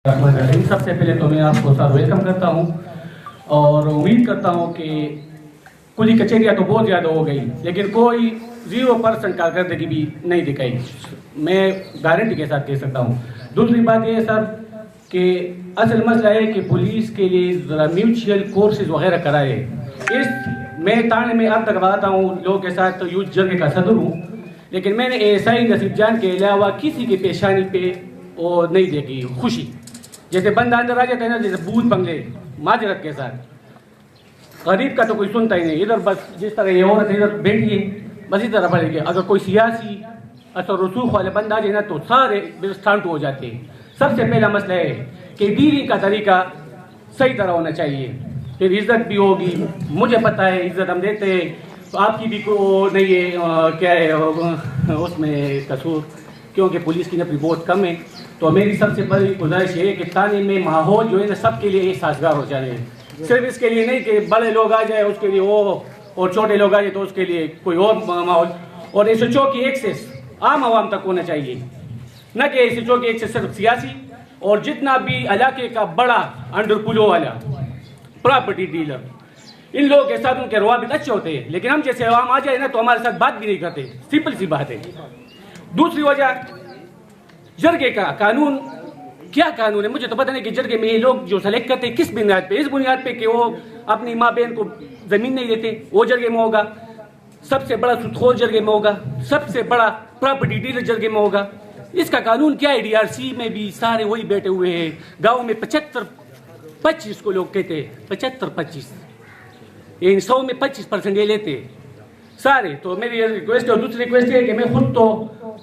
سب سے پہلے تو میں آپ کو سر ویلکم کرتا ہوں اور امید کرتا ہوں کہ کلی کچہریاں تو بہت زیادہ ہو گئی لیکن کوئی 0% کارکردگی بھی نہیں دکھائی، میں گارنٹی کے ساتھ کہہ سکتا ہوں۔ دوسری بات یہ ہے سر کہ اصل مسئلہ ہے کہ پولیس کے لیے ذرا میوچل کورسز وغیرہ کرائے۔ میں تانے میں اب تک رہتا ہوں لوگوں کے ساتھ، یوتھ جرگے کا صدر ہوں، لیکن میں نے ایسائی نصیب جان کے علاوہ کسی کی پیشانی پہ وہ نہیں دیکھی خوشی۔ جیسے بندہ اندر آ جاتا ہے نا، جیسے بھوت بنگلے معذرت کے ساتھ، غریب کا تو کوئی سنتا ہی نہیں، ادھر بس جس طرح یہ عورت ادھر بیٹھی ہے بس اسی طرح پڑے گی۔ اگر کوئی سیاسی اثر رسوخ والے بندہ آ جائے نا تو سارے اسٹانٹ ہو جاتے ہیں۔ سب سے پہلا مسئلہ ہے کہ ڈیلنگ کا طریقہ صحیح طرح ہونا چاہیے، پھر عزت بھی ہوگی۔ مجھے پتہ ہے عزت ہم دیتے ہیں، تو آپ کی بھی کو نہیں ہے کیا ہے اس میں قصور، کیونکہ پولیس کی نفری بہت کم ہے۔ تو میری سب سے بڑی گزارش ہے کہ تانے میں ماحول جو ہے نا سب کے لیے ایک سازگار ہو جائے، صرف اس کے لیے نہیں کہ بڑے لوگ آ جائے اس کے لیے وہ اور چھوٹے لوگ آ جائے تو اس کے لیے کوئی اور ماحول۔ اور ایس ایچ او کی ایکسیس عام عوام تک ہونا چاہیے، نہ کہ ایس ایچ او کی ایکسیس صرف سیاسی اور جتنا بھی علاقے کا بڑا انڈر پولو والا پراپرٹی ڈیلر، ان لوگوں کے ساتھ ان کے روابط اچھے ہوتے ہیں، لیکن ہم جیسے عوام آ جائے نا تو ہمارے ساتھ بات بھی نہیں کرتے، سمپل سی بات ہے۔ دوسری وجہ جرگے کا قانون، کیا قانون ہے مجھے تو پتہ نہیں کہ جرگے میں یہ لوگ جو سلیکٹ کرتے ہیں کس بنیاد پہ؟ اس بنیاد پہ کہ وہ اپنی ماں بہن کو زمین نہیں دیتے، وہ جرگے میں ہوگا، سب سے بڑا سود خور جرگے میں ہوگا، سب سے بڑا پراپرٹی ڈیلر جرگے میں ہوگا۔ اس کا قانون کیا ہے؟ ڈی آر سی میں بھی سارے وہی بیٹھے ہوئے ہیں، گاؤں میں 75-25 کو لوگ کہتے ہیں، 75-25 یعنی 100 میں 25% یہ لیتے ہیں سارے۔ تو میری یہ ریکویسٹ ہے، اور دوسری ریکویسٹ ہے کہ میں خود تو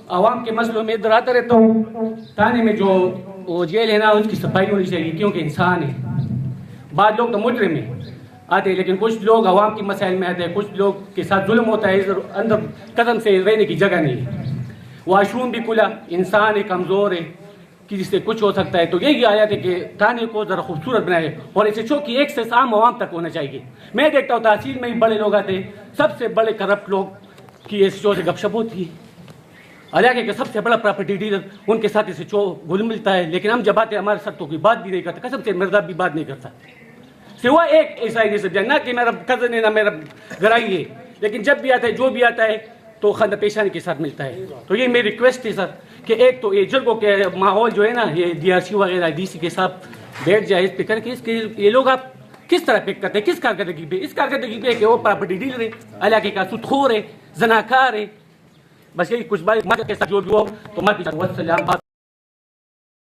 عوام کے مسئلوں میں ادھر آتا رہتا ہوں، تانے میں جو وہ جیل ہے نا اس کی صفائی ہونی چاہیے، کیونکہ انسان ہے۔ بعض لوگ تو مجرم میں آتے ہیں لیکن کچھ لوگ عوام کے مسائل میں آتے ہیں، کچھ لوگ کے ساتھ ظلم ہوتا ہے، ادھر اندر قدم سے رہنے کی جگہ نہیں ہے۔ واشروم بھی کھلا، انسان ہے، کمزور ہے، کسی سے کچھ ہو سکتا ہے۔ تو یہی آیات ہے کہ تانے کو ذرا خوبصورت بنائے اور ایس ایچ او کی ایکسیس عام عوام تک ہونا چاہیے۔ میں دیکھتا ہوں تحصیل میں بھی بڑے لوگ آتے ہیں، سب سے بڑے کرپٹ لوگ کی ایس ایچ او سے گپ شپ ہوتی ہے، علاقے کا سب سے بڑا پراپرٹی ڈیلر ان کے ساتھ ایس ایچ او گھل ملتا ہے، لیکن ہم جب آتے ہیں ہمارے ساتھ تو کوئی بات بھی نہیں کرتا، قسم سے مرزا بھی بات نہیں کرتا، سوا ایک ایسا ہی نہیں، نہ کہ میرا کزن ہے نہ میرا گھرائی ہے، لیکن جب بھی آتا ہے جو بھی آتا ہے تو خندہ پیشانی کے ساتھ ملتا ہے۔ تو یہ میری ریکویسٹ ہے سر کہ ایک تو یہ جرگوں کے ماحول جو ہے نا، یہ ڈی آر سی وغیرہ ڈی سی کے ساتھ بیٹھ جائے اس پہ کر کے، اس کے یہ لوگ آپ کس طرح پک کرتے ہیں، کس کارکردگی پہ؟ اس کارکردگی پہ کہ وہ پراپرٹی ڈیلر ہے، علاقے کا سود خور ہے، زناکار ہے، بس یہی کچھ بات کے ساتھ جو بھی ہو تو میں والسلام۔